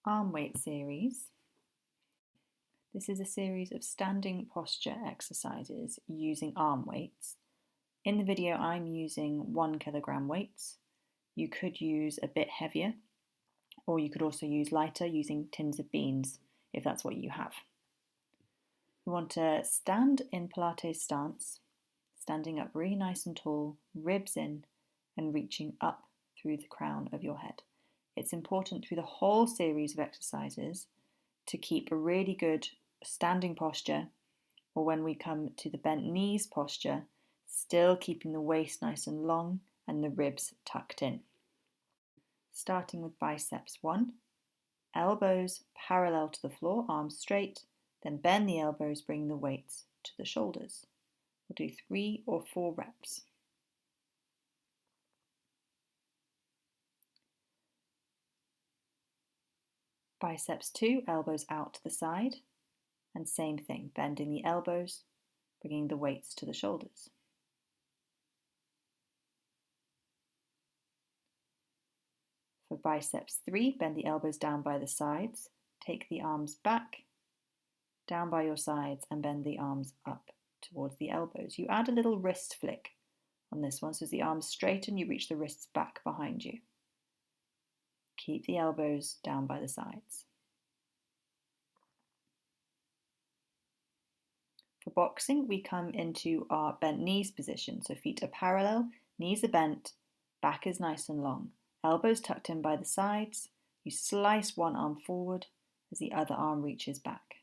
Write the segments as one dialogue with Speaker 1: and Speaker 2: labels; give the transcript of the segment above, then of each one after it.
Speaker 1: arm weight series. This is a series of standing posture exercises using arm weights. In the video, I'm using 1 kilogram weights. You could use a bit heavier, or you could also use lighter using tins of beans, if that's what you have. You want to stand in Pilates stance, standing up really nice and tall, ribs in, and reaching up through the crown of your head. It's important through the whole series of exercises to keep a really good standing posture, or when we come to the bent knees posture, still keeping the waist nice and long and the ribs tucked in. Starting with biceps 1, elbows parallel to the floor, arms straight, then bend the elbows, bring the weights to the shoulders. We'll do 3 or 4 reps. Biceps 2, elbows out to the side, and same thing, bending the elbows, bringing the weights to the shoulders. For biceps 3, bend the elbows down by the sides, take the arms back, down by your sides, and bend the arms up towards the elbows. You add a little wrist flick on this one, so as the arms straighten, you reach the wrists back behind you. Keep the elbows down by the sides. For boxing, we come into our bent knees position, so feet are parallel, knees are bent, back is nice and long. Elbows tucked in by the sides, you slice one arm forward as the other arm reaches back.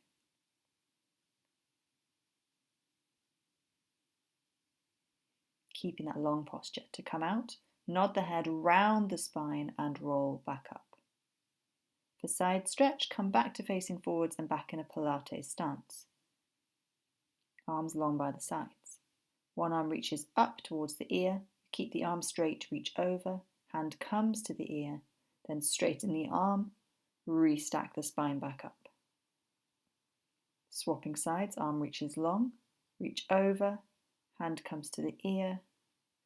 Speaker 1: Keeping that long posture. To come out, nod the head round the spine and roll back up. For side stretch, come back to facing forwards and back in a Pilates stance. Arms long by the sides. One arm reaches up towards the ear, keep the arm straight, reach over, hand comes to the ear, then straighten the arm, restack the spine back up. Swapping sides, arm reaches long, reach over, hand comes to the ear,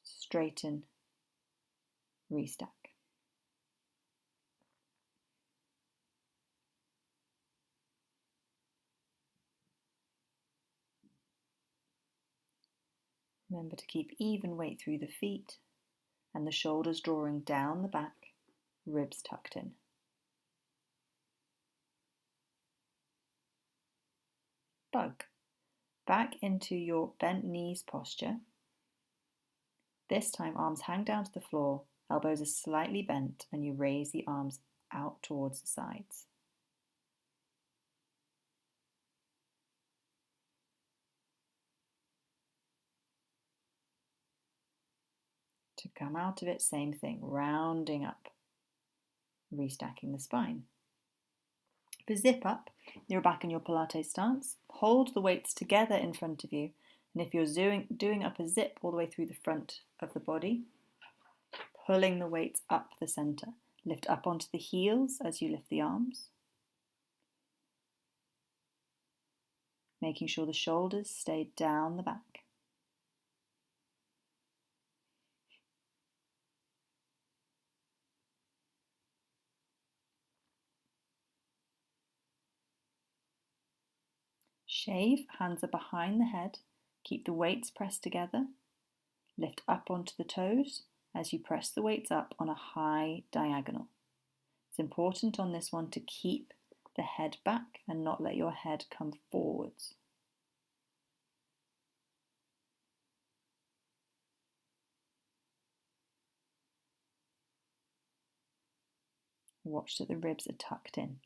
Speaker 1: straighten, restack. Remember to keep even weight through the feet and the shoulders drawing down the back, ribs tucked in. Bug. Back into your bent knees posture. This time arms hang down to the floor, elbows are slightly bent, and you raise the arms out towards the sides. To come out of it, same thing, rounding up, restacking the spine. For zip up, you're back in your Pilates stance. Hold the weights together in front of you, and if you're doing up a zip all the way through the front of the body, pulling the weights up the center. Lift up onto the heels as you lift the arms. Making sure the shoulders stay down the back. Shave, hands are behind the head. Keep the weights pressed together. Lift up onto the toes as you press the weights up on a high diagonal. It's important on this one to keep the head back and not let your head come forwards. Watch that the ribs are tucked in.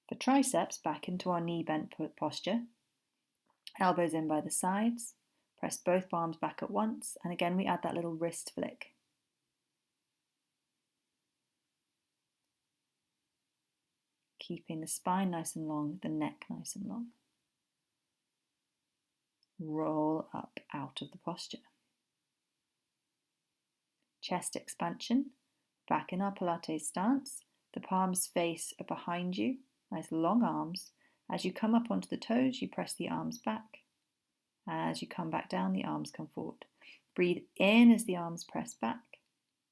Speaker 1: For triceps, back into our knee bent posture. Elbows in by the sides. Press both palms back at once, and again we add that little wrist flick. Keeping the spine nice and long, the neck nice and long. Roll up out of the posture. Chest expansion, back in our Pilates stance. The palms face are behind you, nice long arms. As you come up onto the toes, you press the arms back. As you come back down, the arms come forward. Breathe in as the arms press back.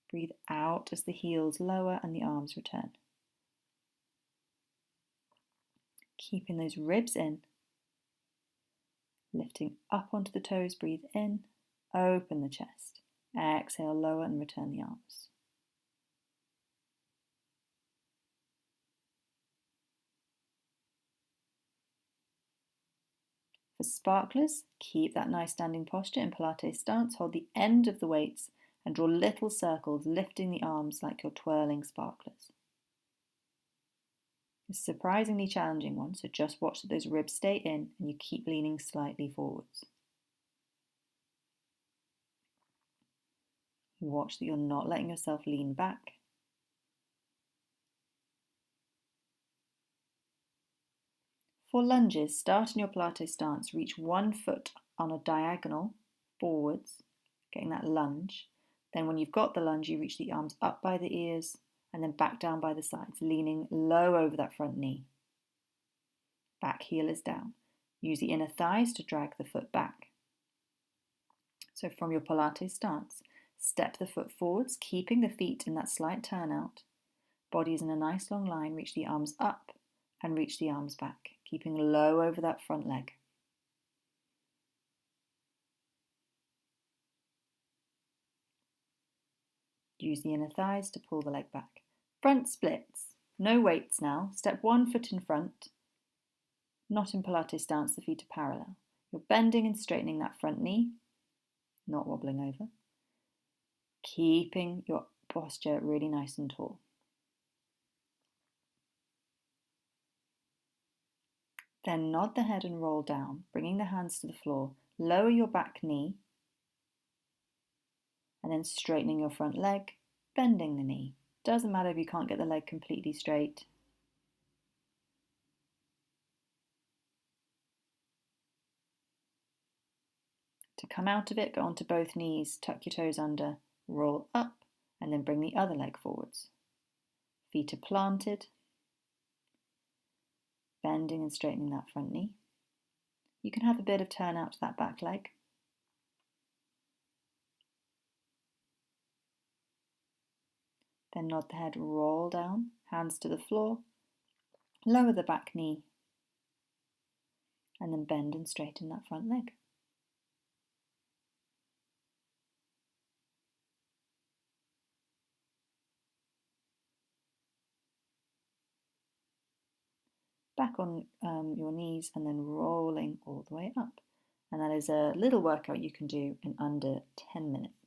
Speaker 1: Breathe out as the heels lower and the arms return. Keeping those ribs in. Lifting up onto the toes, breathe in, open the chest. Exhale, lower and return the arms. For sparklers, keep that nice standing posture in Pilates stance. Hold the end of the weights and draw little circles, lifting the arms like you're twirling sparklers. It's a surprisingly challenging one, so just watch that those ribs stay in and you keep leaning slightly forwards. Watch that you're not letting yourself lean back. For lunges, start in your Pilates stance, reach one foot on a diagonal forwards, getting that lunge. Then when you've got the lunge, you reach the arms up by the ears and then back down by the sides, leaning low over that front knee. Back heel is down. Use the inner thighs to drag the foot back. So from your Pilates stance, step the foot forwards, keeping the feet in that slight turnout. Body is in a nice long line, reach the arms up and reach the arms back, keeping low over that front leg. Use the inner thighs to pull the leg back. Front splits. No weights now. Step one foot in front. Not in Pilates stance, the feet are parallel. You're bending and straightening that front knee, not wobbling over. Keeping your posture really nice and tall. Then nod the head and roll down, bringing the hands to the floor. Lower your back knee, and then straightening your front leg, bending the knee. Doesn't matter if you can't get the leg completely straight. To come out of it, go onto both knees, tuck your toes under, roll up, and then bring the other leg forwards. Feet are planted, bending and straightening that front knee. You can have a bit of turn out to that back leg. Then nod the head, roll down, hands to the floor, lower the back knee, and then bend and straighten that front leg. Back on your knees and then rolling all the way up. And that is a little workout you can do in under 10 minutes.